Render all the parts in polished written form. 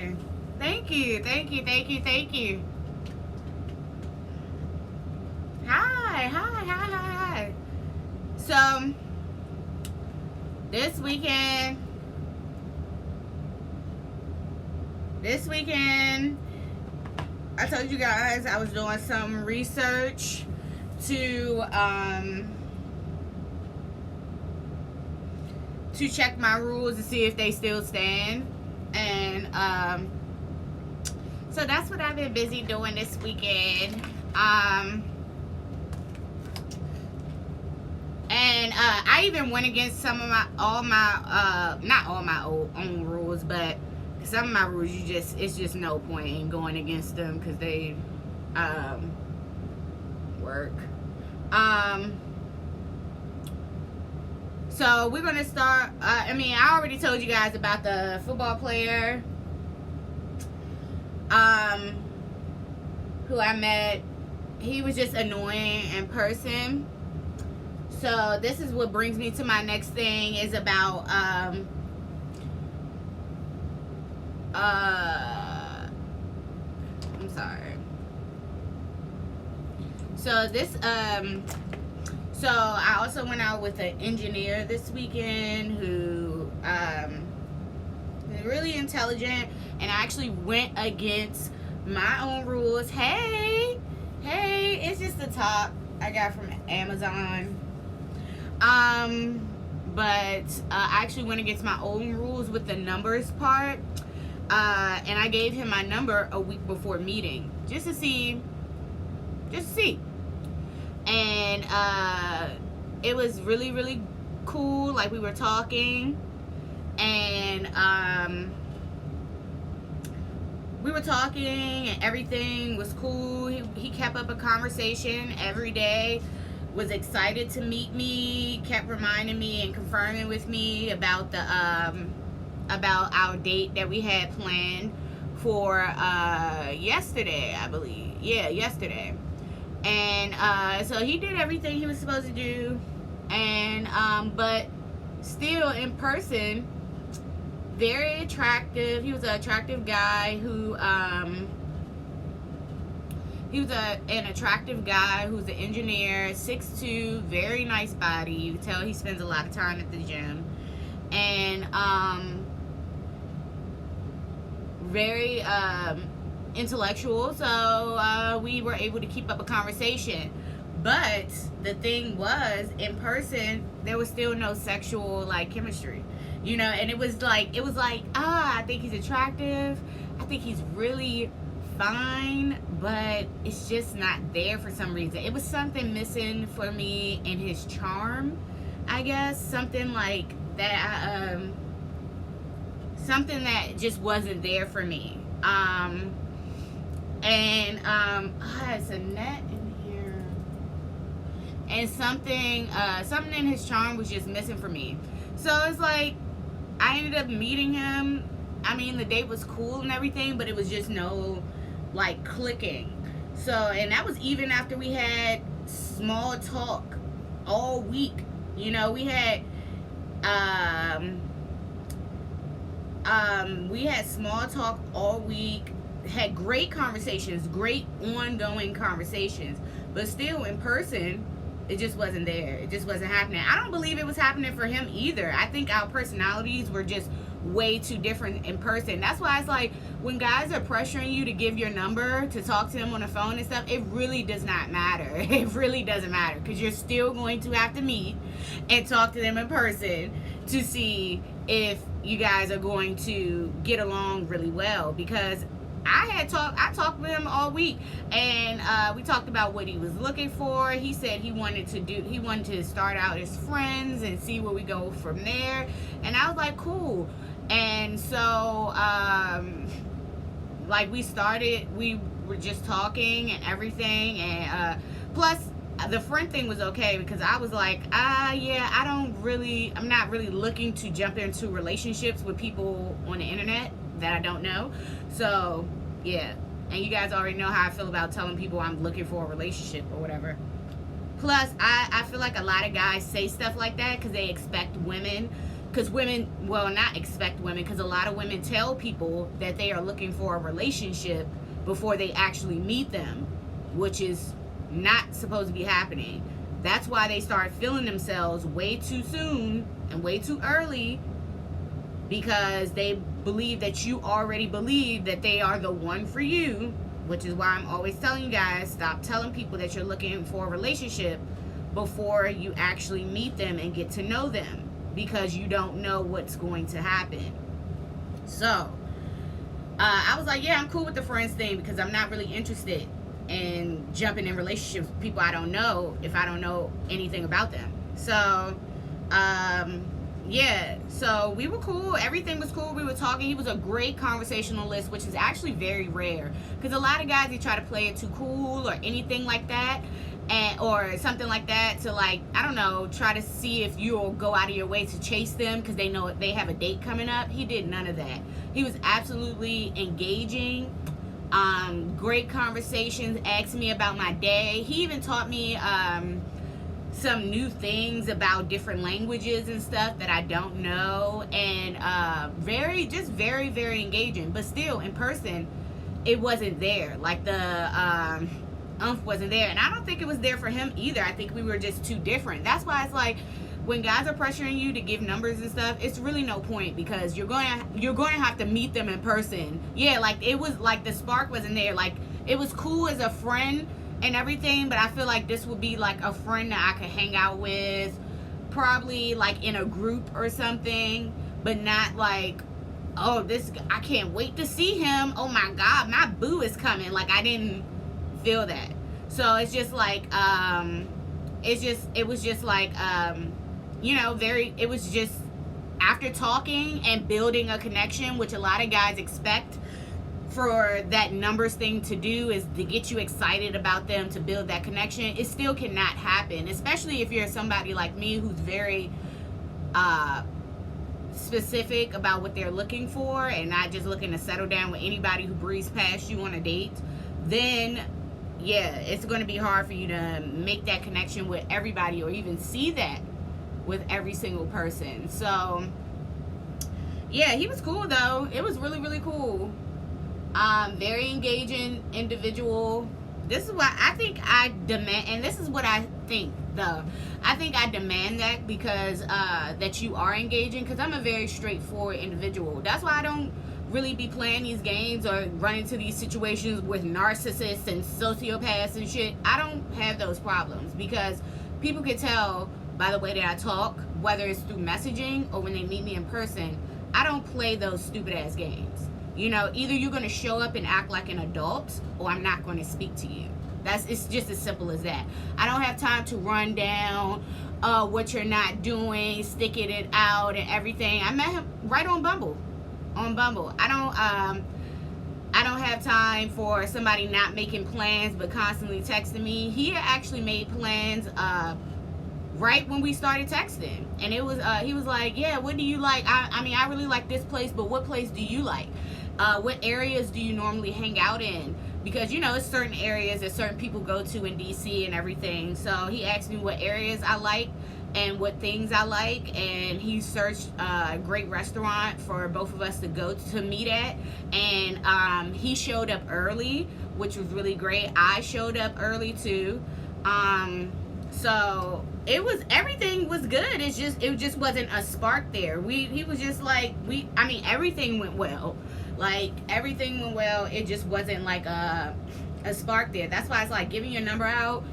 Hi. Thank you. Thank you. Thank you. Thank you. Hi. Hi. Hi. Hi. Hi. So, this weekend, I told you guys I was doing some research to check my rules to see if they still stand. And so that's what I've been busy doing this weekend. And I even went against some of not all my own rules, but some of my rules, it's just no point in going against them because they work. So we're gonna start. I already told you guys about the football player who I met. He was just annoying in person. So this is what brings me to my next thing, is about I'm sorry. So so I also went out with an engineer this weekend who is really intelligent, and I actually went against my own rules. Hey, it's just the top I got from Amazon. But I actually went against my own rules with the numbers part. And I gave him my number a week before meeting, just to see. And it was really, really cool. Like, we were talking, and and everything was cool. He kept up a conversation every day, was excited to meet me, kept reminding me and confirming with me about about our date that we had planned for yesterday, I believe. Yeah, yesterday. And so he did everything he was supposed to do, and but still in person, very attractive. He was an attractive guy who an attractive guy who's an engineer, 6'2", very nice body. You can tell he spends a lot of time at the gym, and very intellectual. So we were able to keep up a conversation. But the thing was, in person, there was still no sexual chemistry, and it was like I think he's attractive, I think he's really fine, but it's just not there for some reason. It was something missing for me in his charm, I guess. Something like that. Something that just wasn't there for me. It's a net in here, and something in his charm was just missing for me. So it's like I ended up meeting him. The date was cool and everything, but it was just no clicking. So, and that was even after we had small talk all week. We had we had small talk all week, had great conversations, great ongoing conversations, but still in person, it just wasn't there. It just wasn't happening. I don't believe it was happening for him either. I think our personalities were just way too different in person. That's why it's like, when guys are pressuring you to give your number to talk to them on the phone and stuff, it really does not matter. It really doesn't matter, because you're still going to have to meet and talk to them in person to see if you guys are going to get along really well. Because I talked with him all week, and we talked about what he was looking for. He said he wanted to start out as friends and see where we go from there. And I was like, cool. And so we were just talking and everything, and plus the friend thing was okay, because I was like, I'm not really looking to jump into relationships with people on the internet that I don't know. So yeah, and you guys already know how I feel about telling people I'm looking for a relationship or whatever. Plus I feel like a lot of guys say stuff like that because they expect women because women, well, not expect women, because a lot of women tell people that they are looking for a relationship before they actually meet them, which is not supposed to be happening. That's why they start feeling themselves way too soon and way too early, because they believe that you already believe that they are the one for you, which is why I'm always telling you guys, stop telling people that you're looking for a relationship before you actually meet them and get to know them, because you don't know what's going to happen. So I was like, yeah, I'm cool with the friends thing, because I'm not really interested in jumping in relationships with people I don't know if I don't know anything about them. So yeah, so we were cool. Everything was cool. We were talking. He was a great conversationalist, which is actually very rare, because a lot of guys, they try to play it too cool or anything like that, and or something like that, to, like, I don't know, try to see if you'll go out of your way to chase them because they know they have a date coming up. He did none of that. He was absolutely engaging. Great conversations, asking me about my day. He even taught me some new things about different languages and stuff that I don't know, and very, very engaging. But still, in person, it wasn't there. Like, the umph wasn't there, and I don't think it was there for him either. I think we were just too different. That's why it's like, when guys are pressuring you to give numbers and stuff, it's really no point, because you're going to have to meet them in person. Yeah, like, it was like the spark wasn't there. Like, it was cool as a friend and everything, but I feel like this would be like a friend that I could hang out with, probably like in a group or something, but not like, oh, this, I can't wait to see him, oh my god, my boo is coming. Like, I didn't feel that. So it's just like it was just like you know, it was just, after talking and building a connection, which a lot of guys expect for that numbers thing to do, is to get you excited about them, to build that connection. It still cannot happen, especially if you're somebody like me who's very specific about what they're looking for and not just looking to settle down with anybody who breezes past you on a date. Then yeah, it's going to be hard for you to make that connection with everybody, or even see that with every single person. So yeah, he was cool though. It was really cool. Very engaging individual. This is what I think I demand, and this is what I think though. I think I demand that, because that you are engaging, because I'm a very straightforward individual. That's why I don't really be playing these games or run into these situations with narcissists and sociopaths and shit. I don't have those problems, because people can tell by the way that I talk, whether it's through messaging or when they meet me in person. I don't play those stupid ass games. You know, either you're going to show up and act like an adult, or I'm not going to speak to you. It's just as simple as that. I don't have time to run down what you're not doing, sticking it out and everything. I met him right on Bumble. I don't have time for somebody not making plans but constantly texting me. He had actually made plans right when we started texting, and it was he was like, yeah, what do you like? I mean, I really like this place, but what place do you like? What areas do you normally hang out in? Because, you know, it's certain areas that certain people go to in DC and everything. So he asked me what areas I like and what things I like, and he searched a great restaurant for both of us to go to meet at, and he showed up early, which was really great. I showed up early too. So everything was good. It just wasn't a spark there. He was just like, I mean, everything went well. Like, everything went well. It just wasn't like a spark there. That's why it's like, giving your number out,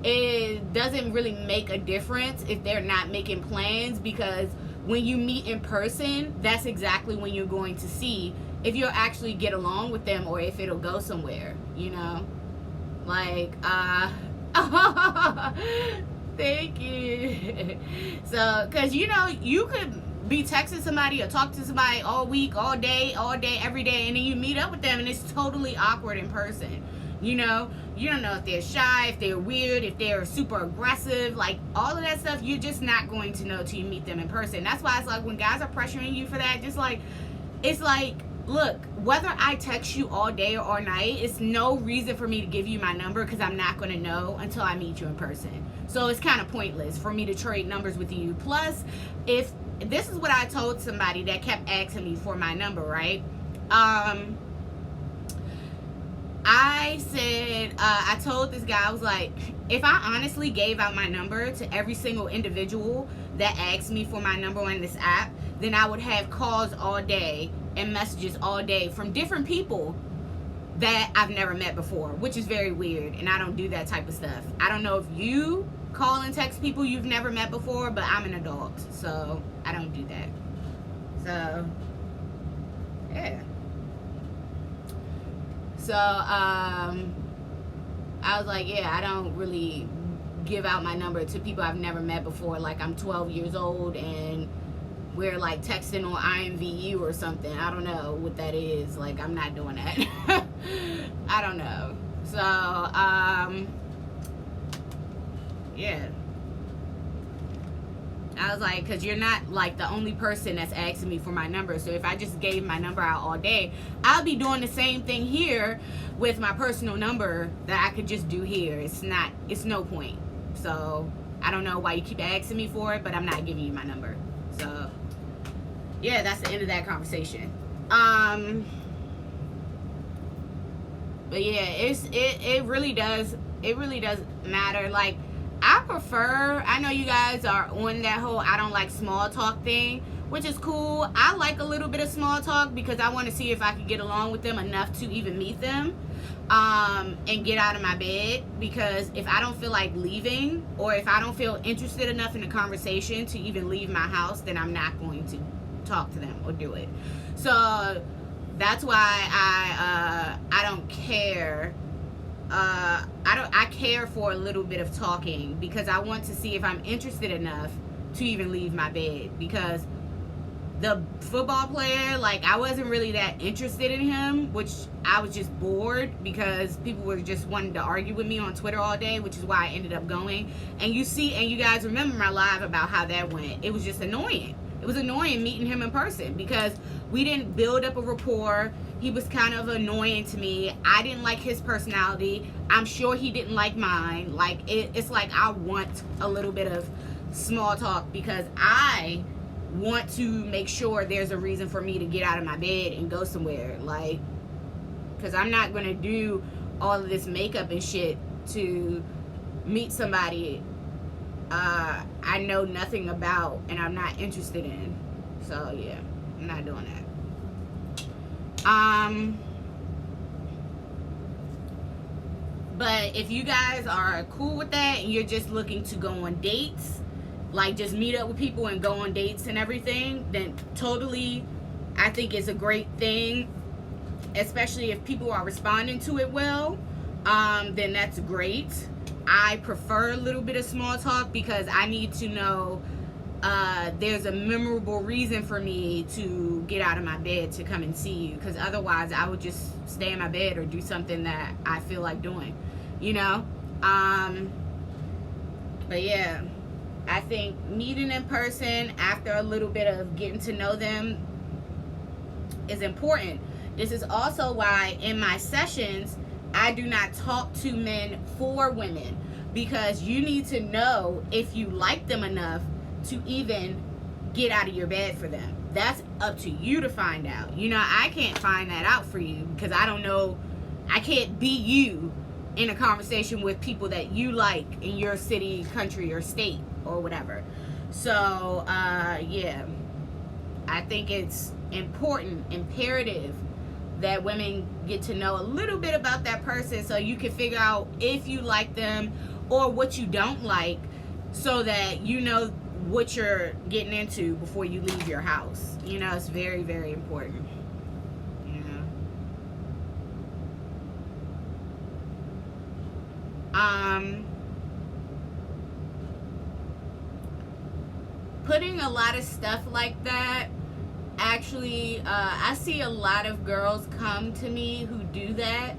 it doesn't really make a difference if they're not making plans, because when you meet in person, that's exactly when you're going to see if you'll actually get along with them, or if it'll go somewhere, you know? Like, thank you. So, because, you know, you could be texting somebody or talk to somebody all week, all day, every day, and then you meet up with them and it's totally awkward in person. You know, you don't know if they're shy, if they're weird, if they're super aggressive, like all of that stuff, you're just not going to know till you meet them in person. That's why it's like, when guys are pressuring you for that, just like, it's like, look, whether I text you all day or all night, it's no reason for me to give you my number, because I'm not going to know until I meet you in person. So it's kind of pointless for me to trade numbers with you. Plus, if this is what I told somebody that kept asking me for my number, right? I said, I told this guy, I was like, if I honestly gave out my number to every single individual that asked me for my number on this app, then I would have calls all day and messages all day from different people that I've never met before, which is very weird, and I don't do that type of stuff. I don't know if you call and text people you've never met before, but I'm an adult, so I don't do that. So, yeah. So, I was like, yeah, I don't really give out my number to people I've never met before. Like, I'm 12 years old and we're like texting on IMVU or something. I don't know what that is. Like, I'm not doing that. I don't know. So, yeah. I was like, because you're not like the only person that's asking me for my number. So if I just gave my number out all day, I'll be doing the same thing here with my personal number that I could just do here. It's no point. So I don't know why you keep asking me for it, but I'm not giving you my number. So yeah, that's the end of that conversation. But yeah, it really does matter. Like, I know you guys are on that whole I don't like small talk thing, which is cool. I like a little bit of small talk because I want to see if I can get along with them enough to even meet them, and get out of my bed. Because if I don't feel like leaving, or if I don't feel interested enough in the conversation to even leave my house, then I'm not going to talk to them or do it. So that's why I don't care. I care for a little bit of talking because I want to see if I'm interested enough to even leave my bed. Because the football player, like, I wasn't really that interested in him, which I was just bored because people were just wanting to argue with me on Twitter all day, which is why I ended up going. And you guys remember my live about how that went. It was just annoying. It was annoying meeting him in person because we didn't build up a rapport. He was kind of annoying to me. I didn't like his personality. I'm sure he didn't like mine. Like, it's like I want a little bit of small talk because I want to make sure there's a reason for me to get out of my bed and go somewhere. Like, because I'm not going to do all of this makeup and shit to meet somebody I know nothing about and I'm not interested in. So yeah, I'm not doing that. But if you guys are cool with that and you're just looking to go on dates, like just meet up with people and go on dates and everything, then totally, I think it's a great thing. Especially if people are responding to it well, then that's great. I prefer a little bit of small talk because I need to know there's a memorable reason for me to get out of my bed to come and see you, because otherwise I would just stay in my bed or do something that I feel like doing, you know. But yeah, I think meeting in person after a little bit of getting to know them is important. This is also why in my sessions I do not talk to men for women, because you need to know if you like them enough to even get out of your bed for them. That's up to you to find out. You know, I can't find that out for you because I don't know. I can't be you in a conversation with people that you like in your city, country, or state or whatever. So yeah, I think it's important, imperative that women get to know a little bit about that person so you can figure out if you like them or what you don't like, so that you know what you're getting into before you leave your house. You know, it's very, very important. You know, putting a lot of stuff like that, actually, I see a lot of girls come to me who do that.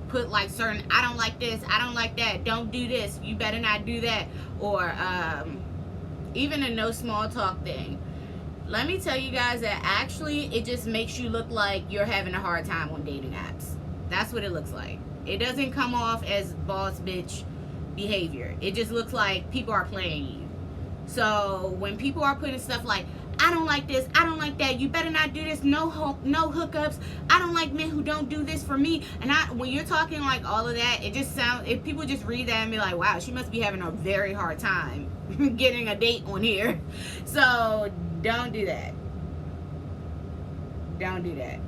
Put like certain, I don't like this, I don't like that, don't do this, you better not do that. Or even a no small talk thing. Let me tell you guys that actually it just makes you look like you're having a hard time on dating apps. That's what it looks like. It doesn't come off as boss bitch behavior. It just looks like people are playing you. So when people are putting stuff like, I don't like this, I don't like that, you better not do this, no hookups, I don't like men who don't do this for me. And when you're talking like all of that, it just sounds, if people just read that and be like, wow, she must be having a very hard time getting a date on here. So don't do that. Don't do that.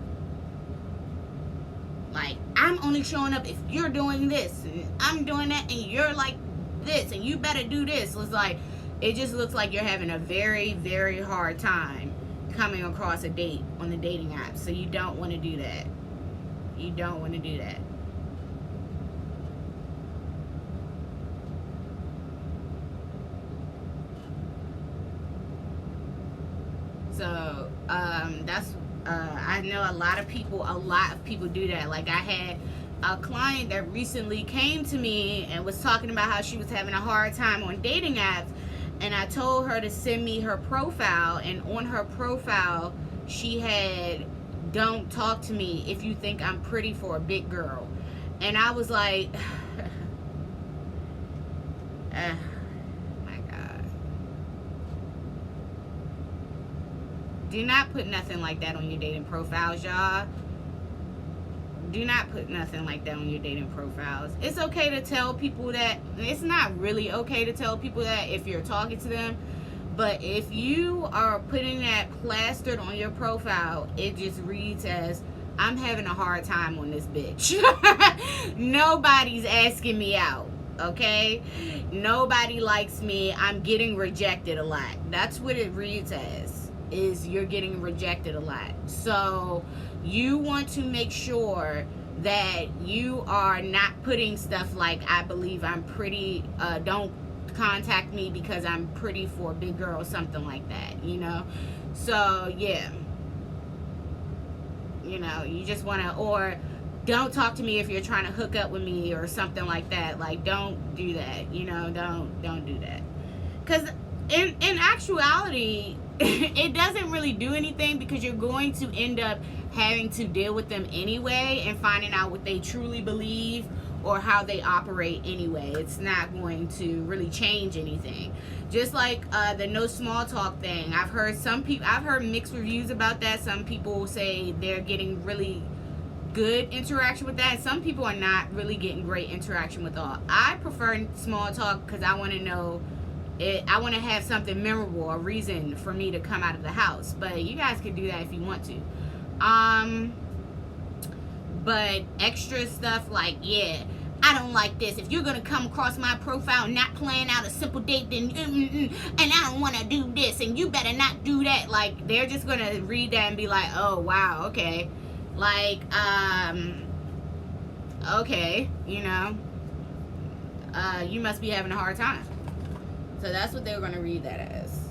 Like, I'm only showing up if you're doing this, and I'm doing that, and you're like this, and you better do this. It's like, it just looks like you're having a very, very hard time coming across a date on the dating app. So you don't want to do that. You don't want to do that. So that's I know a lot of people do that. Like, I had a client that recently came to me and was talking about how she was having a hard time on dating apps, and I told her to send me her profile, and on her profile she had, don't talk to me if you think I'm pretty for a big girl. And I was like, my God. Do not put nothing like that on your dating profiles, y'all. Do not put nothing like that on your dating profiles. It's okay to tell people that. It's not really okay to tell people that if you're talking to them. But if you are putting that plastered on your profile, it just reads as, I'm having a hard time on this bitch. Nobody's asking me out, okay? Nobody likes me. I'm getting rejected a lot. That's what it reads as, is you're getting rejected a lot. So you want to make sure that you are not putting stuff like, I believe I'm pretty, don't contact me because I'm pretty for a big girl, something like that, you know? So yeah, you know, you just want to, or don't talk to me if you're trying to hook up with me or something like that. Like, don't do that, you know? Don't do that, because in actuality it doesn't really do anything, because you're going to end up having to deal with them anyway and finding out what they truly believe or how they operate anyway. It's not going to really change anything. Just like the no small talk thing. I've heard mixed reviews about that. Some people say they're getting really good interaction with that, and some people are not really getting great interaction with all. I prefer small talk because I want to know it. I want to have something memorable, a reason for me to come out of the house. But you guys can do that if you want to. But extra stuff like, yeah, I don't like this. If you're gonna come across my profile not planning out a simple date, then and I don't want to do this, and you better not do that. Like, they're just gonna read that and be like, oh wow, okay, like, okay, you know, you must be having a hard time. So that's what they're gonna read that as.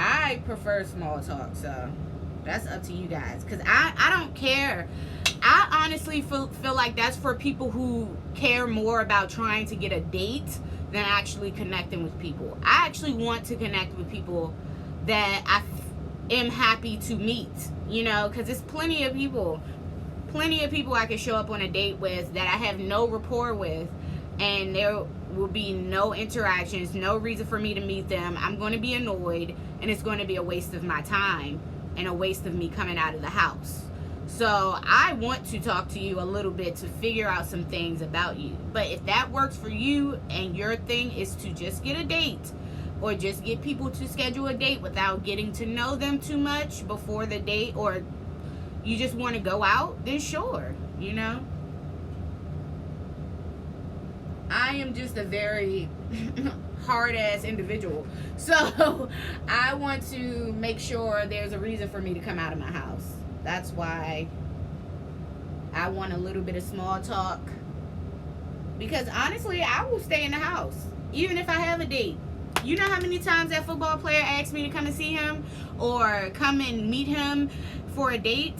I prefer small talk, so that's up to you guys, because I don't care. I honestly feel like that's for people who care more about trying to get a date than actually connecting with people. I actually want to connect with people that I am happy to meet, you know, because there's plenty of people I can show up on a date with that I have no rapport with, and there will be no interactions, no reason for me to meet them. I'm going to be annoyed, and it's going to be a waste of my time and a waste of me coming out of the house. So I want to talk to you a little bit to figure out some things about you. But if that works for you and your thing is to just get a date, or just get people to schedule a date without getting to know them too much before the date, or you just want to go out, then sure, you know. I am just a very hard-ass individual. So I want to make sure there's a reason for me to come out of my house. That's why I want a little bit of small talk. Because honestly, I will stay in the house, even if I have a date. You know how many times that football player asked me to come and see him or come and meet him for a date?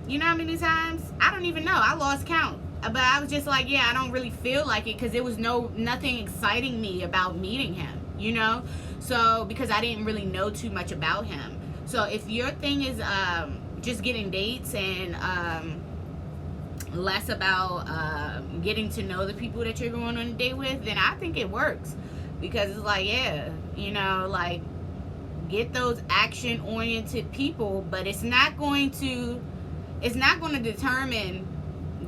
You know how many times? I don't even know. I lost count. But I was just like, yeah, I don't really feel like it, because there was nothing exciting me about meeting him, you know? So, because I didn't really know too much about him. So if your thing is just getting dates and less about getting to know the people that you're going on a date with, then I think it works. Because it's like, yeah, you know, like, get those action oriented people, but it's not going to determine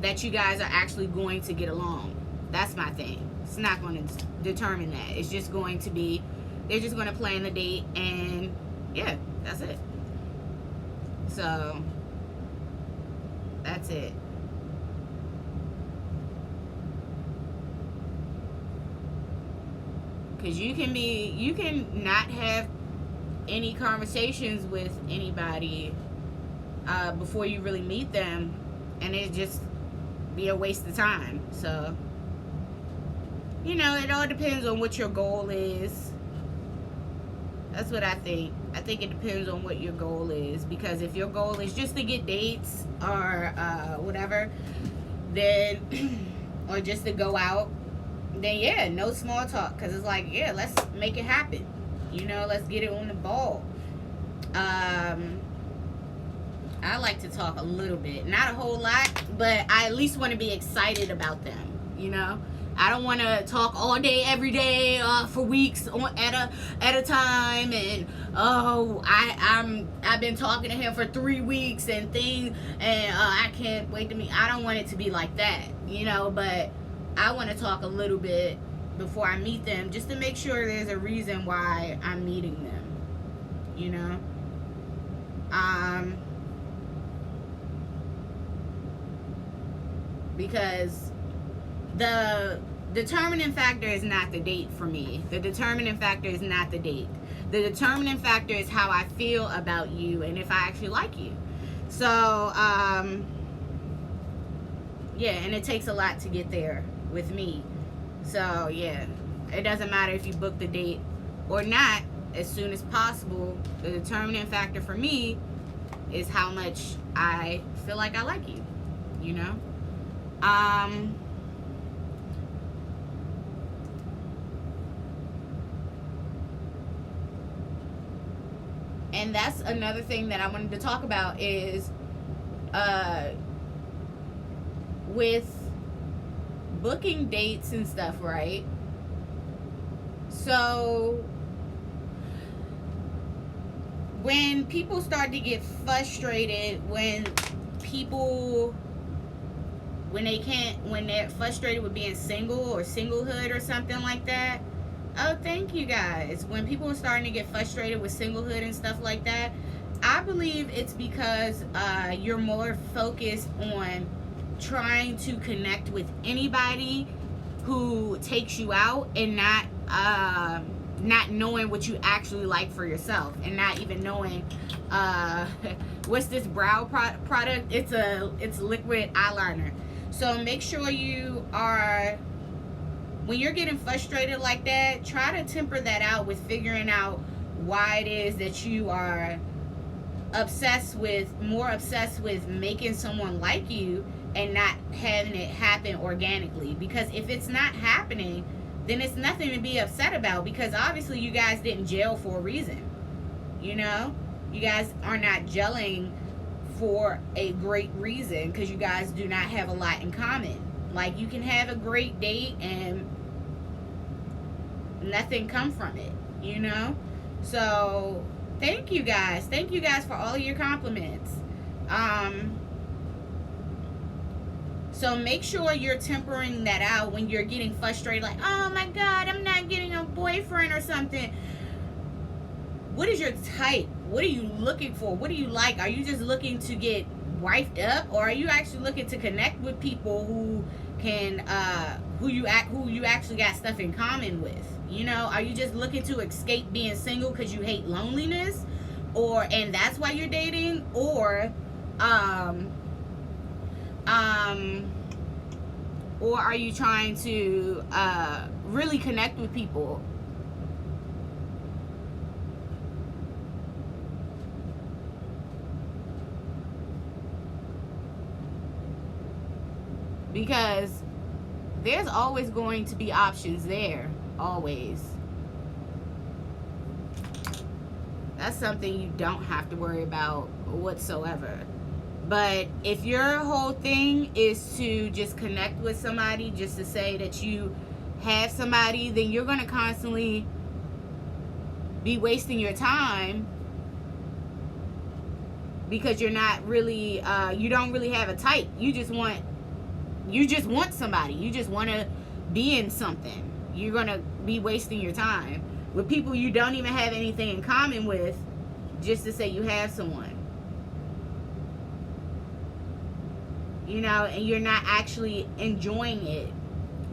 that you guys are actually going to get along. That's my thing. It's not going to determine that. It's just going to be, they're just going to plan the date, and yeah, that's it. So that's it. Because you can not have any conversations with anybody before you really meet them, and it just be a waste of time. So, you know, it all depends on what your goal is. That's what I think. I think it depends on what your goal is, because if your goal is just to get dates or whatever, then or just to go out, then yeah, no small talk, because it's like, yeah, let's make it happen, you know, let's get it on the ball. I like to talk a little bit, not a whole lot, but I at least want to be excited about them, you know. I don't want to talk all day, every day, for weeks at a time, and I've been talking to him for 3 weeks and I can't wait to meet. I don't want it to be like that, you know. But I want to talk a little bit before I meet them, just to make sure there's a reason why I'm meeting them, you know. Because the determining factor is not the date for me. The determining factor is not the date. The determining factor is how I feel about you and if I actually like you. So, yeah, and it takes a lot to get there with me. So, yeah, it doesn't matter if you book the date or not as soon as possible. The determining factor for me is how much I feel like I like you, you know? And that's another thing that I wanted to talk about is with booking dates and stuff, right? So when people start to get frustrated, when they're frustrated with being single or singlehood or something like that. Oh, thank you guys. When people are starting to get frustrated with singlehood and stuff like that, I believe it's because you're more focused on trying to connect with anybody who takes you out, and not knowing what you actually like for yourself, and not even knowing what's this brow product. It's liquid eyeliner. So make sure you are, when you're getting frustrated like that, try to temper that out with figuring out why it is that you are more obsessed with making someone like you and not having it happen organically. Because if it's not happening, then it's nothing to be upset about, because obviously you guys didn't gel for a reason. You know, you guys are not gelling for a great reason, because you guys do not have a lot in common. Like, you can have a great date and nothing come from it, you know. So thank you guys for all of your compliments. So make sure you're tempering that out when you're getting frustrated, like, oh my god, I'm not getting a boyfriend or something. What is your type? What are you looking for? What do you like? Are you just looking to get wifed up, or are you actually looking to connect with people who can who you actually got stuff in common with? You know, are you just looking to escape being single because you hate loneliness, and that's why you're dating? Or are you trying to really connect with people? Because there's always going to be options there. Always. That's something you don't have to worry about whatsoever. But if your whole thing is to just connect with somebody, just to say that you have somebody, then you're going to constantly be wasting your time, because you're not really you don't really have a type. You just want somebody. You just want to be in something. You're going to be wasting your time with people you don't even have anything in common with, just to say you have someone. You know, and you're not actually enjoying it.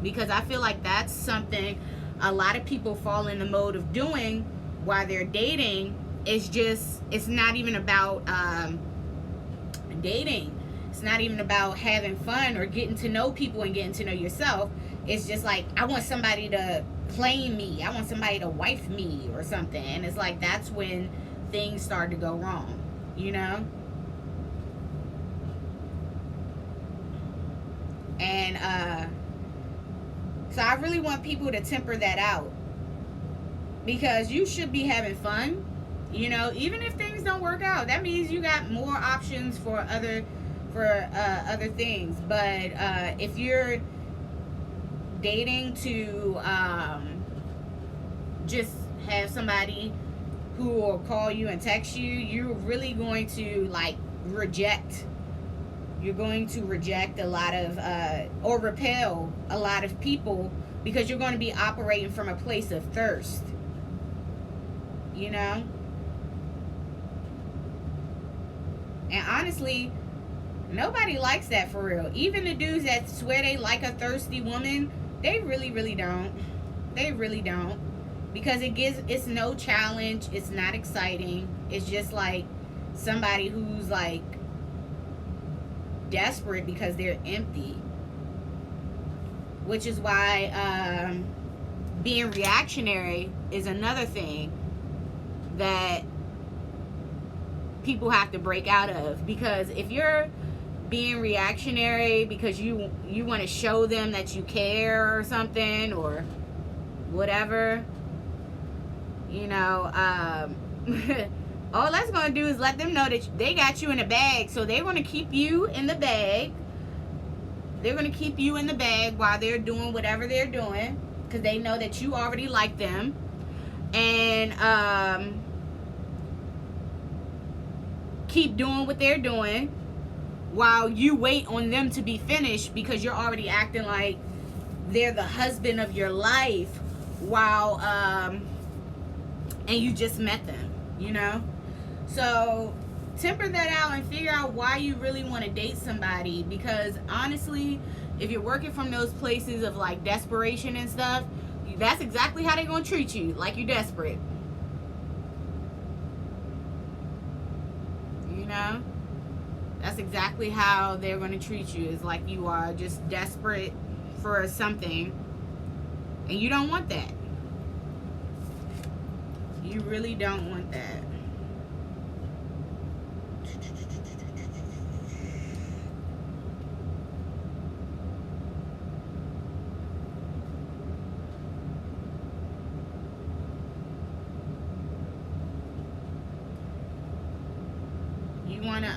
Because I feel like that's something a lot of people fall in the mode of doing while they're dating. It's not even about dating. It's not even about having fun or getting to know people and getting to know yourself. It's just like, I want somebody to claim me. I want somebody to wife me or something. And it's like, that's when things start to go wrong, you know? And so I really want people to temper that out, because you should be having fun, you know, even if things don't work out. That means you got more options for other things. But if you're dating to just have somebody who will call you and text you, you're really going to like reject. You're going to reject a lot of or repel a lot of people, because you're going to be operating from a place of thirst, you know? And honestly, nobody likes that, for real. Even the dudes that swear they like a thirsty woman, they really don't. They really don't. Because it's no challenge. It's not exciting. It's just like somebody who's like desperate because they're empty. Which is why being reactionary is another thing that people have to break out of. Because if you're being reactionary because you want to show them that you care or something or whatever, you know, all that's going to do is let them know that they got you in a bag. So they're going to keep you in the bag. They're going to keep you in the bag while they're doing whatever they're doing, because they know that you already like them. And keep doing what they're doing while you wait on them to be finished, because you're already acting like they're the husband of your life while and you just met them, you know? So temper that out and figure out why you really want to date somebody. Because honestly, if you're working from those places of like desperation and stuff, that's exactly how they're going to treat you, like you're desperate, you know? That's exactly how they're going to treat you, is like you are just desperate for something, and you don't want that. You really don't want that. You want to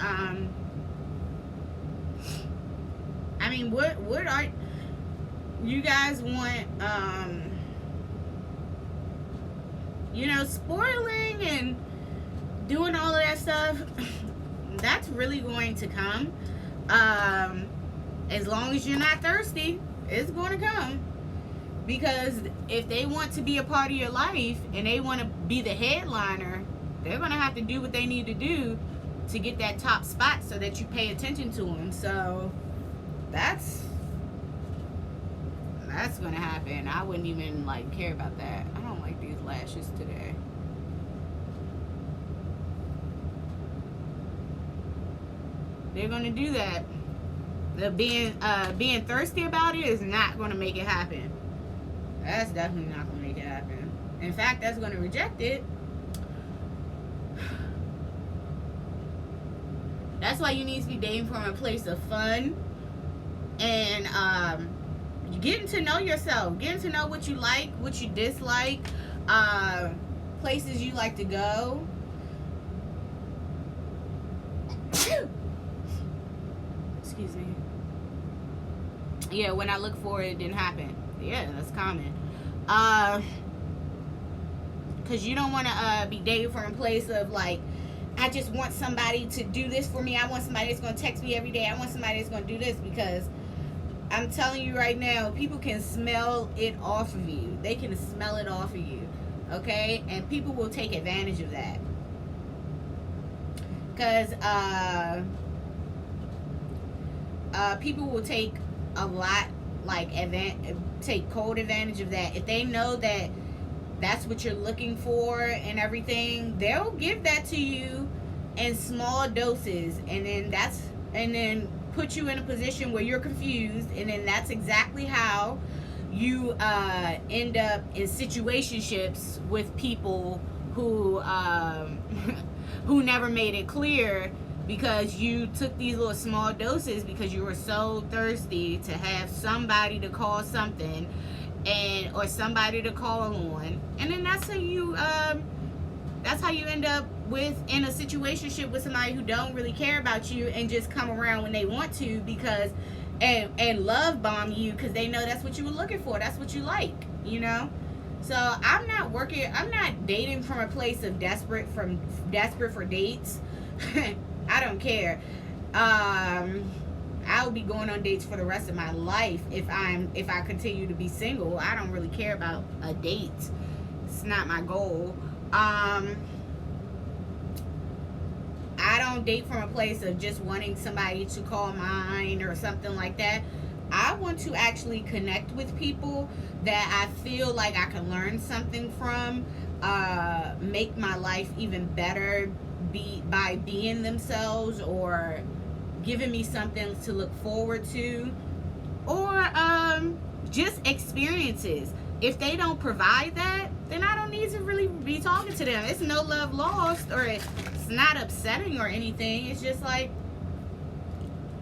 I mean, what are you guys want? You know, spoiling and doing all of that stuff, that's really going to come. As long as you're not thirsty, it's going to come. Because if they want to be a part of your life and they want to be the headliner, they're going to have to do what they need to do to get that top spot so that you pay attention to them. So that's going to happen. I wouldn't even like care about that. I don't like these lashes today. They're going to do that. The being thirsty about it is not going to make it happen. That's definitely not going to make it happen. In fact, that's going to reject it. That's why you need to be dating from a place of fun and getting to know yourself, getting to know what you like, what you dislike, places you like to go. Excuse me. Yeah, when I look for it, it didn't happen. Yeah, that's common. Because you don't want to be dating from a place of like, I just want somebody to do this for me. I want somebody that's going to text me every day. I want somebody that's going to do this, because I'm telling you right now, people can smell it off of you. They can smell it off of you, okay? And people will take advantage of that. Because people will take a lot, like, take cold advantage of that. If they know that that's what you're looking for and everything, they'll give that to you in small doses, and then put you in a position where you're confused, and then that's exactly how you end up in situationships with people who who never made it clear, because you took these little small doses because you were so thirsty to have somebody to call something, or somebody to call on, and then that's how you end up in a situationship with somebody who don't really care about you and just come around when they want to, because and love bomb you because they know that's what you were looking for, that's what you like, you know. So I'm not dating from a place of desperate for dates. I don't care. I'll be going on dates for the rest of my life if I continue to be single. I don't really care about a date. It's not my goal. I don't date from a place of just wanting somebody to call mine or something like that. I want to actually connect with people that I feel like I can learn something from, make my life even better by being themselves, or giving me something to look forward to, or just experiences. If they don't provide that, then I don't need to really be talking to them. It's no love lost, or it's not upsetting or anything. It's just like,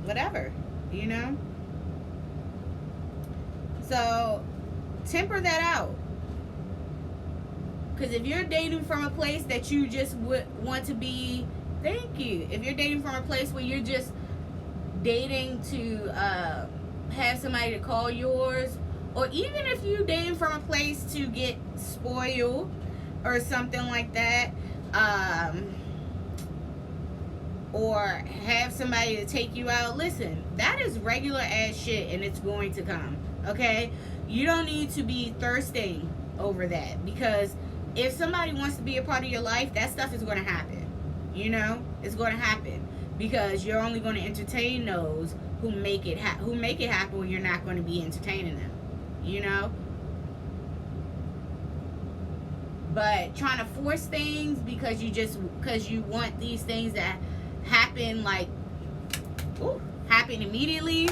whatever, you know? So, temper that out. Because if you're dating from a place that you just want to be, thank you. If you're dating from a place where you're just dating to have somebody to call yours, or even if you're dating from a place to get spoiled or something like that, or have somebody to take you out, listen, that is regular ass shit, and it's going to come, okay? You don't need to be thirsting over that, because if somebody wants to be a part of your life, that stuff is going to happen, you know? It's going to happen, because you're only going to entertain those who make it happen when you're not going to be entertaining them, you know? But trying to force things because you want these things that happen, like, happen immediately,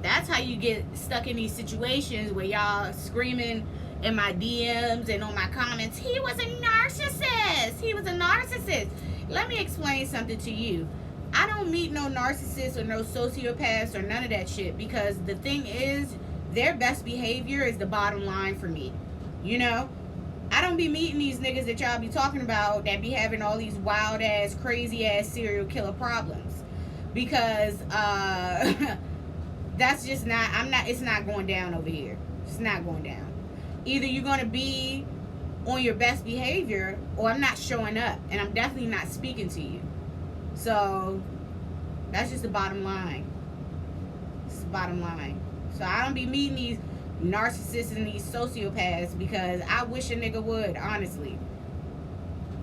that's how you get stuck in these situations where y'all screaming in my DMs and on my comments, he was a narcissist. Let me explain something to you. I don't meet no narcissists or no sociopaths or none of that shit, because the thing is, their best behavior is the bottom line for me, you know? I don't be meeting these niggas that y'all be talking about that be having all these wild ass, crazy ass serial killer problems, because that's just not, it's not going down over here. It's not going down. Either you're going to be on your best behavior, or I'm not showing up, and I'm definitely not speaking to you. So that's just the bottom line. It's the bottom line. So I don't be meeting these narcissists and these sociopaths, because I wish a nigga would, honestly.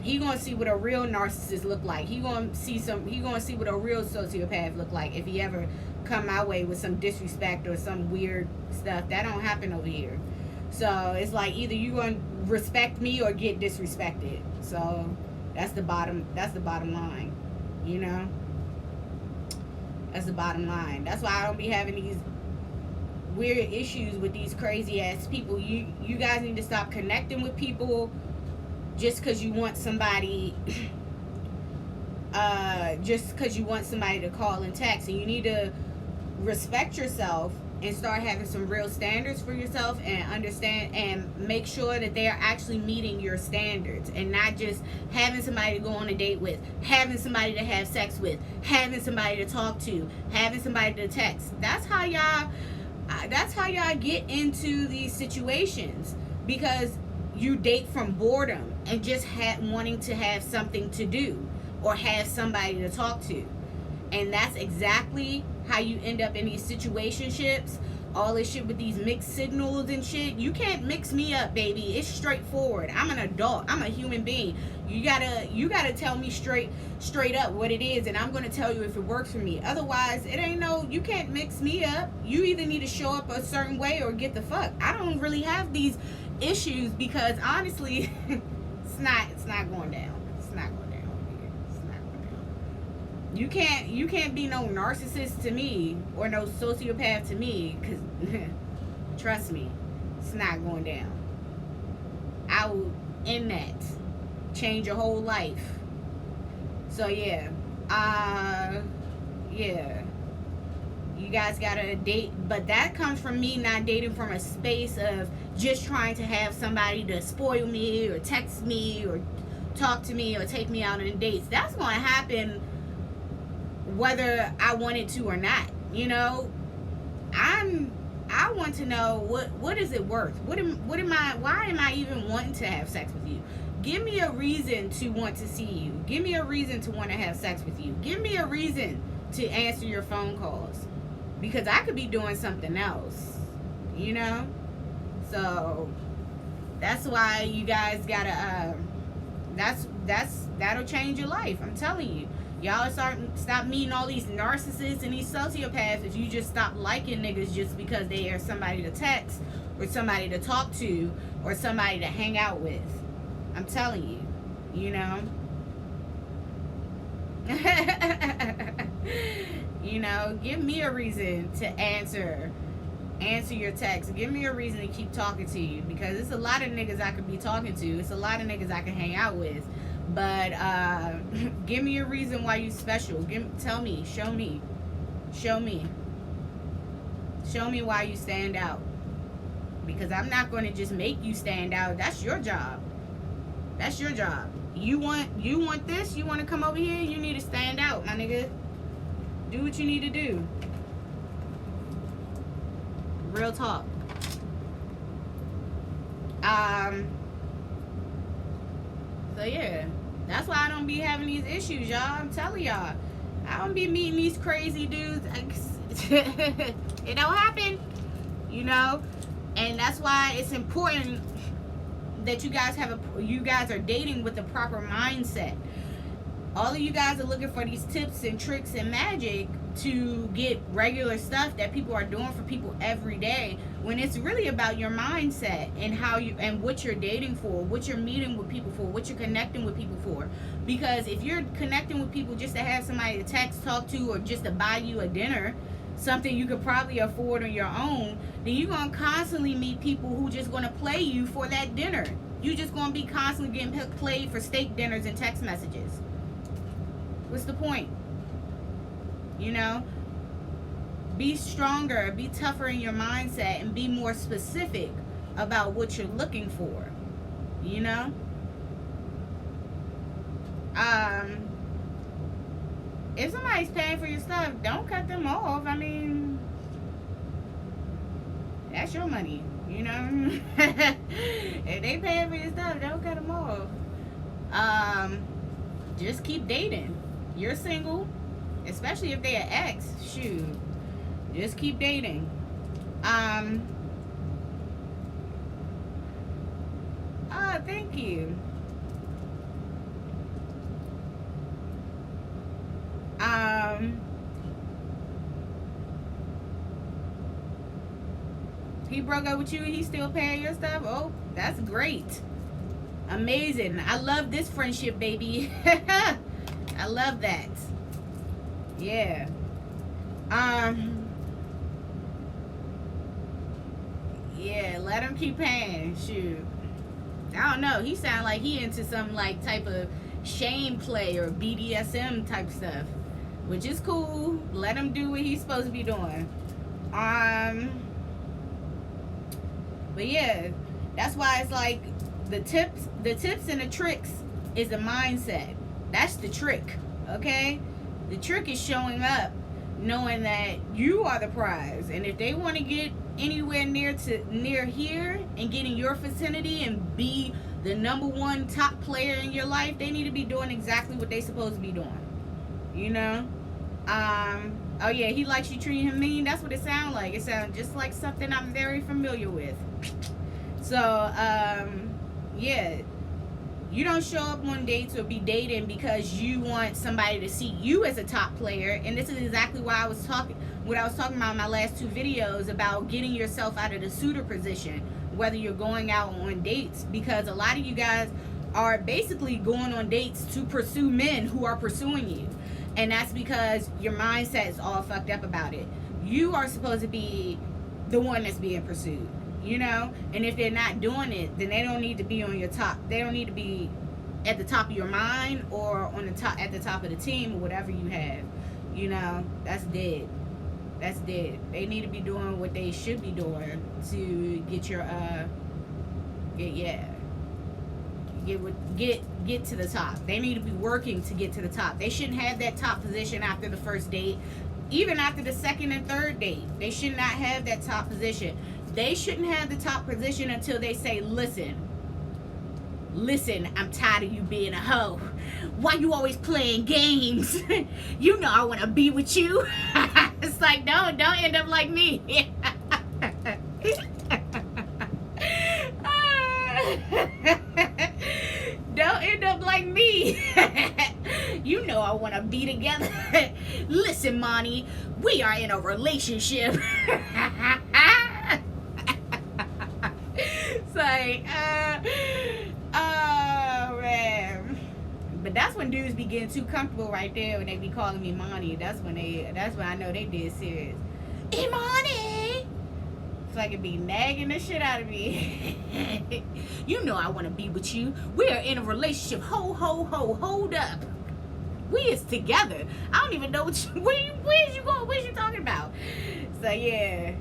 He gonna see what a real narcissist look like. He gonna see what a real sociopath look like if he ever come my way with some disrespect or some weird stuff. That don't happen over here. So it's like, either you gonna respect me or get disrespected. So that's the bottom line, you know? That's the bottom line. That's why I don't be having these weird issues with these crazy ass people. You guys need to stop connecting with people just because you want somebody to call and text. And you need to respect yourself and start having some real standards for yourself, and understand and make sure that they are actually meeting your standards, and not just having somebody to go on a date with, having somebody to have sex with, having somebody to talk to, having somebody to text. That's how y'all get into these situations, because you date from boredom and just wanting to have something to do or have somebody to talk to. And that's exactly how you end up in these situationships. All this shit with these mixed signals and shit. You can't mix me up, baby. It's straightforward. I'm an adult. I'm a human being. You gotta tell me straight up what it is, and I'm gonna tell you if it works for me. Otherwise, it ain't no. You can't mix me up. You either need to show up a certain way or get the fuck. I don't really have these issues, because honestly, it's not going down. It's not going down. It's not going down. You can't be no narcissist to me or no sociopath to me, because trust me, it's not going down. I will end that. Change your whole life. So yeah. Yeah. You guys gotta date, but that comes from me not dating from a space of just trying to have somebody to spoil me or text me or talk to me or take me out on dates. That's gonna happen whether I want it to or not. You know, I want to know what is it worth? Why am I even wanting to have sex with you? Give me a reason to want to see you. Give me a reason to want to have sex with you. Give me a reason to answer your phone calls, because I could be doing something else, you know? So that's why you guys gotta that'll change your life. I'm telling you. Y'all stop meeting all these narcissists and these sociopaths if you just stop liking niggas just because they are somebody to text or somebody to talk to or somebody to hang out with. I'm telling you, you know? You know, give me a reason to answer your text. Give me a reason to keep talking to you, because it's a lot of niggas I could be talking to. It's a lot of niggas I can hang out with. But give me a reason why you special. Tell me, show me why you stand out. Because I'm not going to just make you stand out. That's your job. That's your job. You want this? You want to come over here? You need to stand out, my nigga. Do what you need to do. Real talk. So yeah, that's why I don't be having these issues, y'all. I'm telling y'all, I don't be meeting these crazy dudes. It don't happen, you know. And that's why it's important that you guys are dating with the proper mindset. All of you guys are looking for these tips and tricks and magic to get regular stuff that people are doing for people every day, when it's really about your mindset and what you're dating for, what you're meeting with people for, what you're connecting with people for. Because if you're connecting with people just to have somebody to text, talk to, or just to buy you a dinner, something you could probably afford on your own, then you're going to constantly meet people who just going to play you for that dinner. You're just going to be constantly getting played for steak dinners and text messages. What's the point? You know? Be stronger, be tougher in your mindset, and be more specific about what you're looking for. You know? If somebody's paying for your stuff, don't cut them off. I mean, that's your money, you know? If they paying for your stuff, don't cut them off. Just keep dating. You're single, especially if they're ex. Shoot, just keep dating. Thank you. He broke up with you, he still paying your stuff? Oh, that's great. Amazing. I love this friendship, baby. I love that. Yeah. Yeah, let him keep paying. Shoot. I don't know. He sound like he into some like type of shame play or BDSM type stuff, which is cool. Let him do what he's supposed to be doing. Um, but yeah, that's why it's like the tips and the tricks is the mindset. That's the trick, okay? The trick is showing up, knowing that you are the prize, and if they want to get anywhere near here and get in your vicinity and be the number one top player in your life, they need to be doing exactly what they supposed to be doing. You know? Oh yeah, he likes you treating him mean. That's what it sounds like. It sounds just like something I'm very familiar with. So, yeah. You don't show up on dates or be dating because you want somebody to see you as a top player. And this is exactly why I was talking about in my last 2 videos about getting yourself out of the suitor position, whether you're going out on dates, because a lot of you guys are basically going on dates to pursue men who are pursuing you. And that's because your mindset is all fucked up about it. You are supposed to be the one that's being pursued, you know? And if they're not doing it, then they don't need to be on your top. They don't need to be at the top of your mind or on the top, at the top of the team or whatever you have. You know, that's dead. That's dead. They need to be doing what they should be doing to get your get to the top. They need to be working to get to the top. They shouldn't have that top position after the first date. Even after the second and third date, they should not have that top position. They shouldn't have the top position until they say, listen, I'm tired of you being a hoe. Why you always playing games? You know I want to be with you. It's like, no, don't end up like me. Don't end up like me. You know I want to be together. Listen, Monty, we are in a relationship. It's like, oh man. But that's when dudes be getting too comfortable right there when they be calling me Monty. That's when I know they dead serious. Hey, Monty. It's like it be nagging the shit out of me. You know I want to be with you. We are in a relationship. Ho, ho, ho. Hold up. We is together. I don't even know what where's you going? What you talking about? So yeah.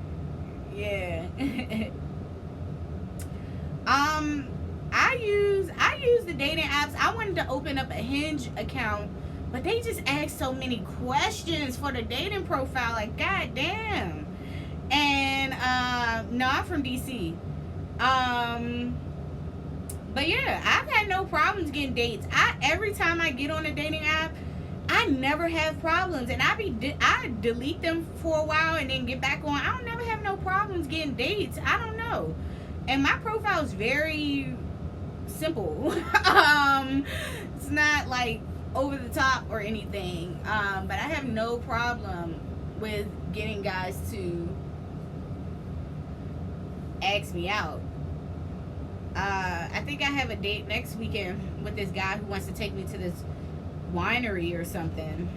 I use the dating apps. I wanted to open up a Hinge account, but they just ask so many questions for the dating profile. Like, god damn. And no, I'm from DC. But yeah, I've had no problems getting dates. Every time I get on a dating app, I never have problems, and I delete them for a while and then get back on. I don't never have no problems getting dates. I don't know, and my profile is very simple. It's not like over the top or anything. But I have no problem with getting guys to ask me out. I think I have a date next weekend with this guy who wants to take me to this winery or something.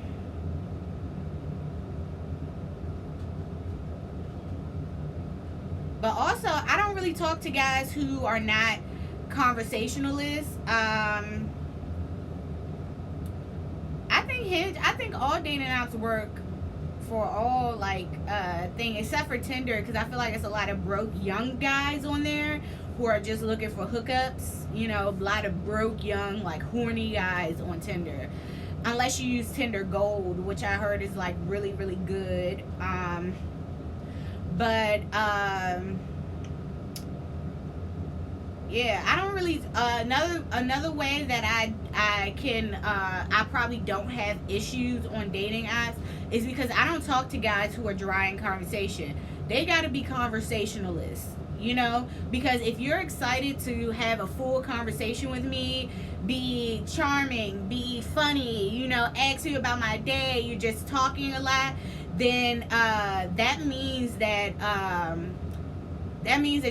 But also, I don't really talk to guys who are not conversationalists. I think all dating apps work for all thing except for Tinder, because I feel like it's a lot of broke young guys on there who are just looking for hookups. You know, a lot of broke young horny guys on Tinder, unless you use Tinder Gold, which I heard is really, really good. Yeah, I don't really another way that I probably don't have issues on dating apps is because I don't talk to guys who are dry in conversation. They got to be conversationalists, you know, because if you're excited to have a full conversation with me, be charming, be funny, you know, ask me about my day, you're just talking a lot, then that means that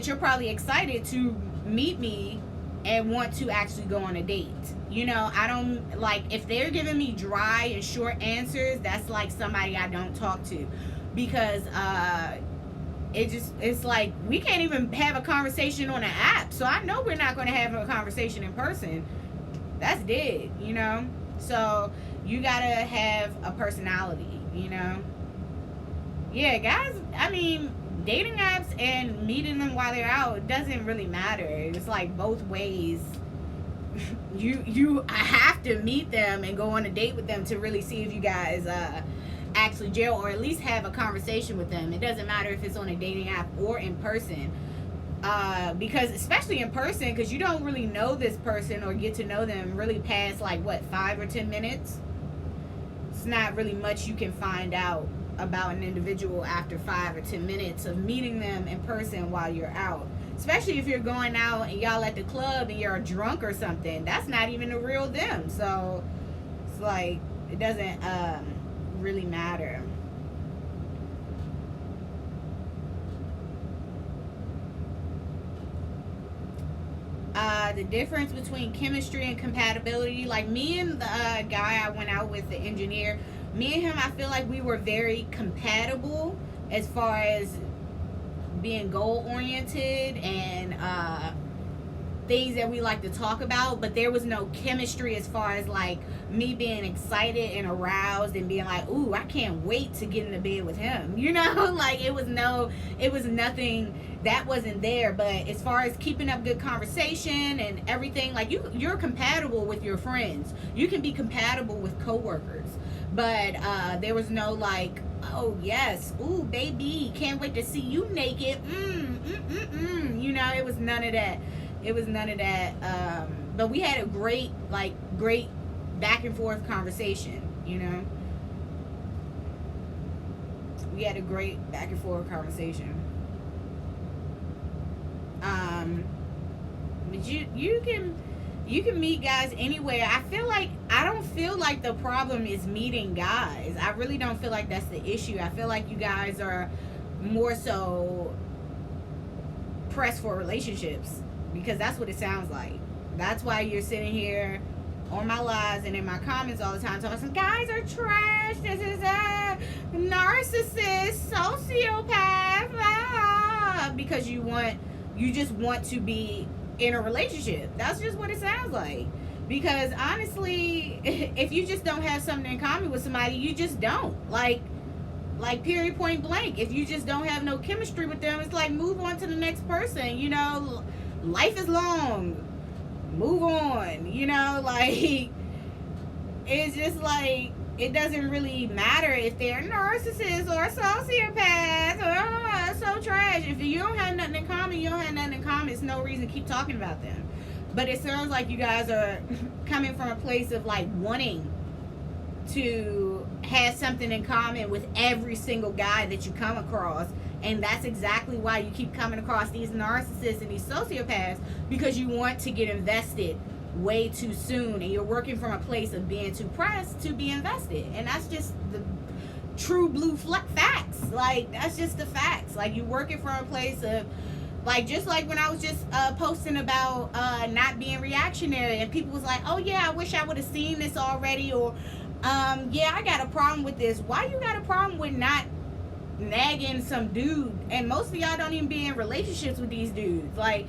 you're probably excited to meet me and want to actually go on a date. You know, I don't if they're giving me dry and short answers, that's somebody I don't talk to, because it's like we can't even have a conversation on an app, so I know we're not going to have a conversation in person. That's dead, you know. So you gotta have a personality, you know. Yeah, guys, I mean, dating apps and meeting them while they're out doesn't really matter. It's like both ways. You have to meet them and go on a date with them to really see if you guys actually gel, or at least have a conversation with them. It doesn't matter if it's on a dating app or in person. Because especially in person, because you don't really know this person or get to know them really past like what, 5 or 10 minutes. It's not really much you can find out about an individual after 5 or 10 minutes of meeting them in person while you're out. Especially if you're going out and y'all at the club and you're drunk or something. That's not even the real them. So it's like it doesn't really matter. The difference between chemistry and compatibility, like me and the guy I went out with, the engineer, me and him, I feel like we were very compatible as far as being goal oriented and things that we like to talk about, but there was no chemistry as far as like me being excited and aroused and being like, ooh, I can't wait to get in the bed with him, you know. Like it was nothing that wasn't there. But as far as keeping up good conversation and everything, like you're compatible with your friends, you can be compatible with coworkers, but there was no like, oh yes, ooh baby, can't wait to see you naked, you know. It was none of that. But we had a great back and forth conversation, you know. We had a great back and forth conversation. But you can meet guys anywhere. I don't feel like the problem is meeting guys. I really don't feel like that's the issue. I feel like you guys are more so pressed for relationships, because that's what it sounds like. That's why you're sitting here on my lives and in my comments all the time talking some guys are trash, this is a narcissist, sociopath, because you just want to be in a relationship. That's just what it sounds like. Because honestly, if you just don't have something in common with somebody, you just don't. Like period, point blank. If you just don't have no chemistry with them, it's like move on to the next person, you know. Life is long, move on, you know. Like it's just like it doesn't really matter if they're narcissists or sociopaths or so trash. If you don't have nothing in common, you don't have nothing in common. It's no reason to keep talking about them. But it sounds like you guys are coming from a place of like wanting to have something in common with every single guy that you come across. And that's exactly why you keep coming across these narcissists and these sociopaths, because you want to get invested way too soon, and you're working from a place of being too pressed to be invested. And that's just the true blue facts. Like that's just the facts. Like you're working from a place of like, just like when I was just posting about not being reactionary, and people was like, oh yeah, I wish I would have seen this already, or yeah, I got a problem with this. Why you got a problem with not nagging some dude? And most of y'all don't even be in relationships with these dudes. Like,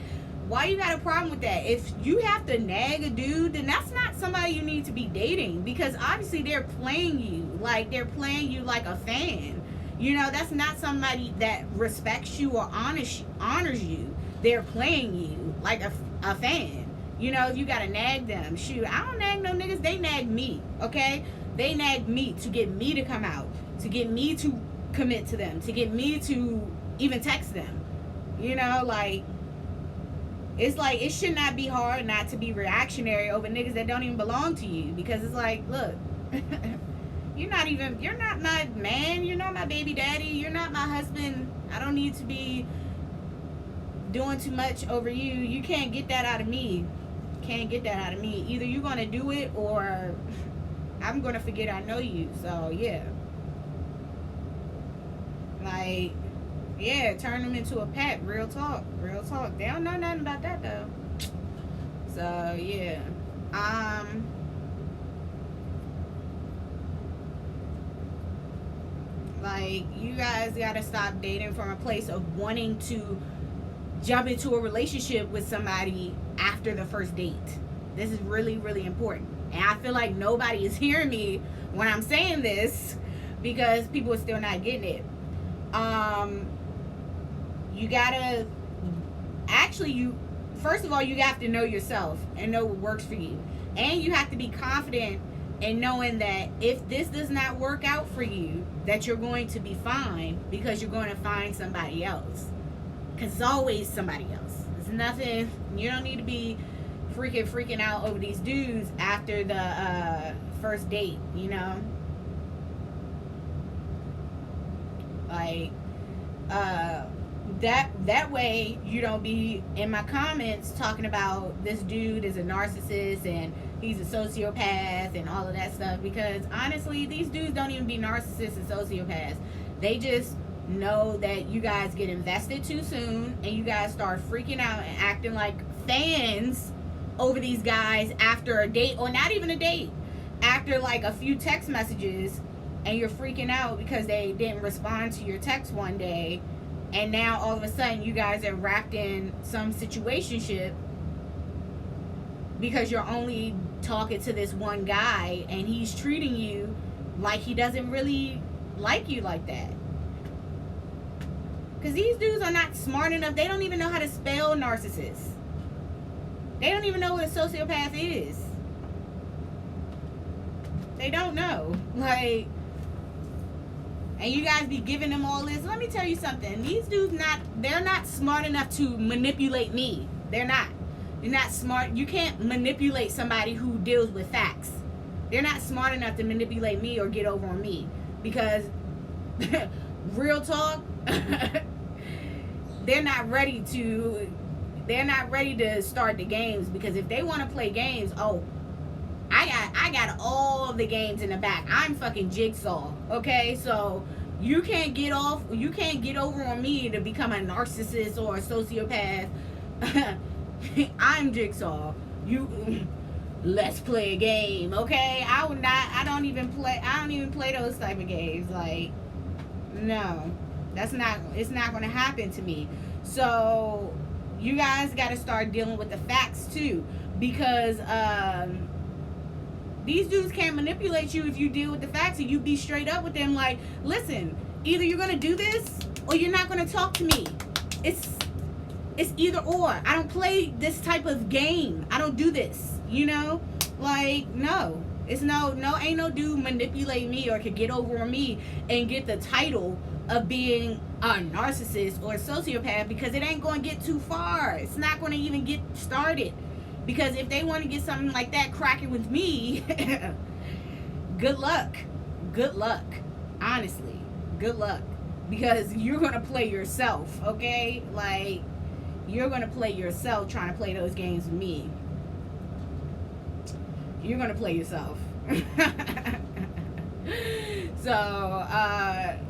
why you got a problem with that? If you have to nag a dude, then that's not somebody you need to be dating, because obviously they're playing you. Like they're playing you like a fan. You know, that's not somebody that respects you or honors you. They're playing you like a fan. You know, if you gotta nag them, shoot, I don't nag no niggas. They nag me, okay? They nag me to get me to come out, to get me to commit to them, to get me to even text them. You know, like it's like it should not be hard not to be reactionary over niggas that don't even belong to you, because it's like, look, you're not my man, you're not my baby daddy, you're not my husband. I don't need to be doing too much over you. You can't get that out of me. Either you're gonna do it or I'm gonna forget I know you. So yeah, like, yeah, turn them into a pet. Real talk. They don't know nothing about that though. So yeah, like, you guys gotta stop dating from a place of wanting to jump into a relationship with somebody after the first date. This is really, really important. And I feel like nobody is hearing me when I'm saying this, because people are still not getting it. You gotta actually you first of all you have to know yourself and know what works for you, and you have to be confident in knowing that if this does not work out for you, that you're going to be fine because you're going to find somebody else, because it's always somebody else. It's nothing. You don't need to be freaking out over these dudes after the first date, you know, like that way you don't be in my comments talking about this dude is a narcissist and he's a sociopath and all of that stuff, because honestly these dudes don't even be narcissists and sociopaths. They just know that you guys get invested too soon and you guys start freaking out and acting like fans over these guys after a date, or not even a date, after like a few text messages, and you're freaking out because they didn't respond to your text one day, and now all of a sudden you guys are wrapped in some situationship because you're only talking to this one guy and he's treating you like he doesn't really like you like that. Because these dudes are not smart enough. They don't even know how to spell narcissist. They don't even know what a sociopath is. They don't know. Like, and you guys be giving them all this. Let me tell you something. These dudes they're not smart enough to manipulate me. They're not. You're not smart. You can't manipulate somebody who deals with facts. They're not smart enough to manipulate me or get over on me. Because real talk, they're not ready to start the games, because if they want to play games, I got all of the games in the back. I'm fucking Jigsaw, okay? So you can't get over on me to become a narcissist or a sociopath. I'm Jigsaw. Let's play a game, okay? I don't even play those type of games. Like, no. It's not gonna happen to me. So you guys gotta start dealing with the facts too, because these dudes can't manipulate you if you deal with the facts and you be straight up with them. Like, listen, either you're gonna do this or you're not gonna talk to me. It's either or. I don't play this type of game. I don't do this, you know? Like, no. It's ain't no dude manipulate me or could get over on me and get the title of being a narcissist or a sociopath, because it ain't going to get too far. It's not going to even get started. Because if they want to get something like that cracking with me, good luck. Good luck. Honestly, good luck. Because you're going to play yourself, okay? Like, you're going to play yourself trying to play those games with me. You're going to play yourself. So,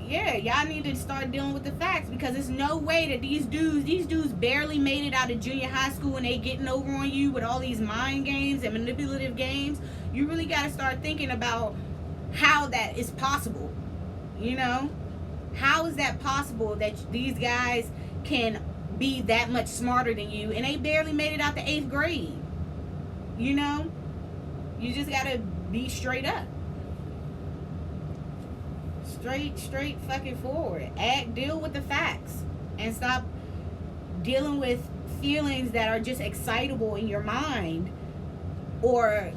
yeah, y'all need to start dealing with the facts, because there's no way that these dudes barely made it out of junior high school and they getting over on you with all these mind games and manipulative games. You really got to start thinking about how that is possible. You know? How is that possible that these guys can be that much smarter than you and they barely made it out the 8th grade? You know? You just got to be straight up. Straight fucking forward. Deal with the facts and stop dealing with feelings that are just excitable in your mind, or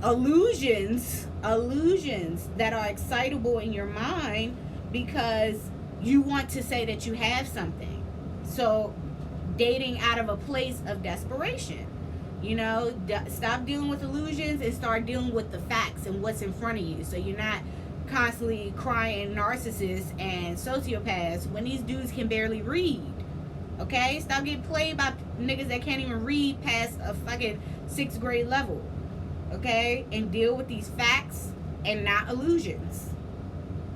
illusions that are excitable in your mind because you want to say that you have something. So dating out of a place of desperation, you know, stop dealing with illusions and start dealing with the facts and what's in front of you, so you're not constantly crying narcissists and sociopaths when these dudes can barely read. Okay? Stop getting played by niggas that can't even read past a fucking 6th grade level. Okay? And deal with these facts and not illusions.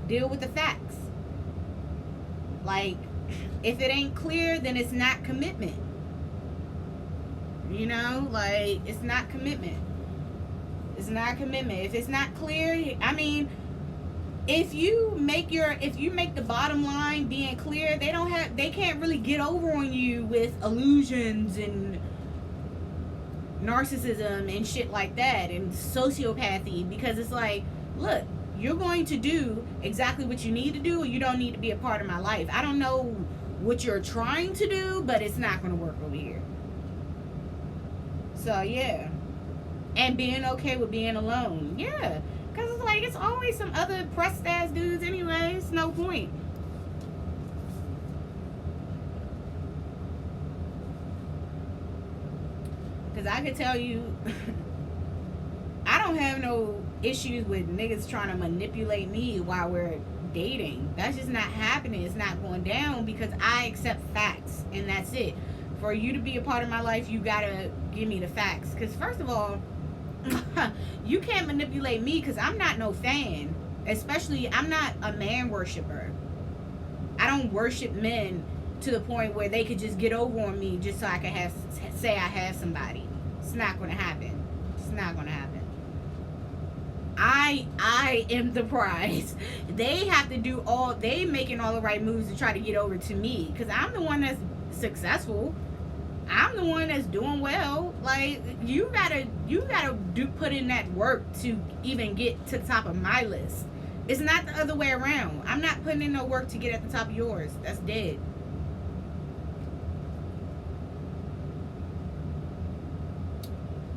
Deal with the facts. Like, if it ain't clear, then it's not commitment. You know? Like, it's not commitment. It's not commitment. If it's not clear, I mean, if you make the bottom line being clear, they can't really get over on you with illusions and narcissism and shit like that and sociopathy, because it's like, look, you're going to do exactly what you need to do, or you don't need to be a part of my life. I don't know what you're trying to do, but it's not going to work over here. So yeah. And being okay with being alone. Yeah. Because it's like, it's always some other pressed ass dudes anyway. It's no point. Because I could tell you, I don't have no issues with niggas trying to manipulate me while we're dating. That's just not happening. It's not going down because I accept facts, and that's it. For you to be a part of my life, you gotta give me the facts. Because first of all, you can't manipulate me because I'm not no fan. Especially, I'm not a man worshiper. I don't worship men to the point where they could just get over on me just so I can say I have somebody. It's not going to happen. It's not going to happen. I am the prize. They have to do they making all the right moves to try to get over to me because I'm the one that's successful. I'm the one that's doing well. Like, you gotta put in that work to even get to the top of my list. It's not the other way around. I'm not putting in no work to get at the top of yours. That's dead.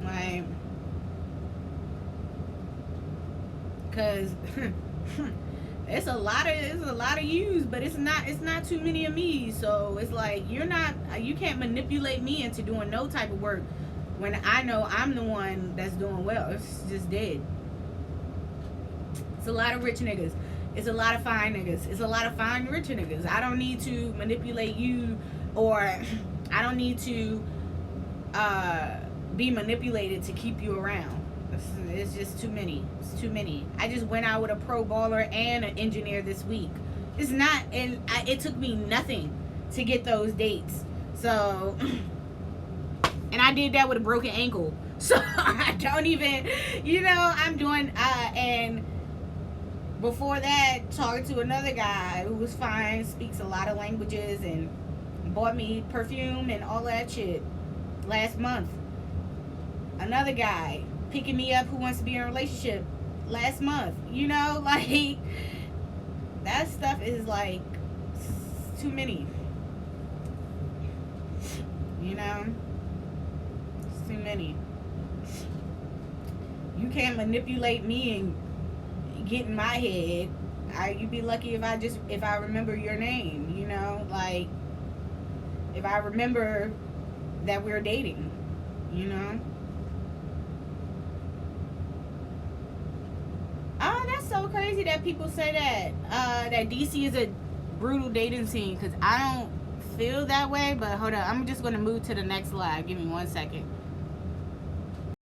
Like, cause it's a lot of yous, but it's not too many of me. So it's like, you can't manipulate me into doing no type of work when I know I'm the one that's doing well. It's just dead. It's a lot of rich niggas. It's a lot of fine niggas. It's a lot of fine rich niggas. I don't need to manipulate you, or I don't need to be manipulated to keep you around. It's just too many. It's too many. I just went out with a pro baller and an engineer this week. It's not, and it took me nothing to get those dates. So, and I did that with a broken ankle. So I don't even, I'm doing, and before that, talking to another guy who was fine, speaks a lot of languages, and bought me perfume and all that shit last month. Another guy picking me up who wants to be in a relationship last month. Like, that stuff is like too many. It's too many. You can't manipulate me and get in my head. You'd be lucky if I remember your name. Like, if I remember that we're dating. Oh, that's so crazy that people say that DC is a brutal dating scene, because I don't feel that way. But hold up, I'm just going to move to the next live. Give me 1 second.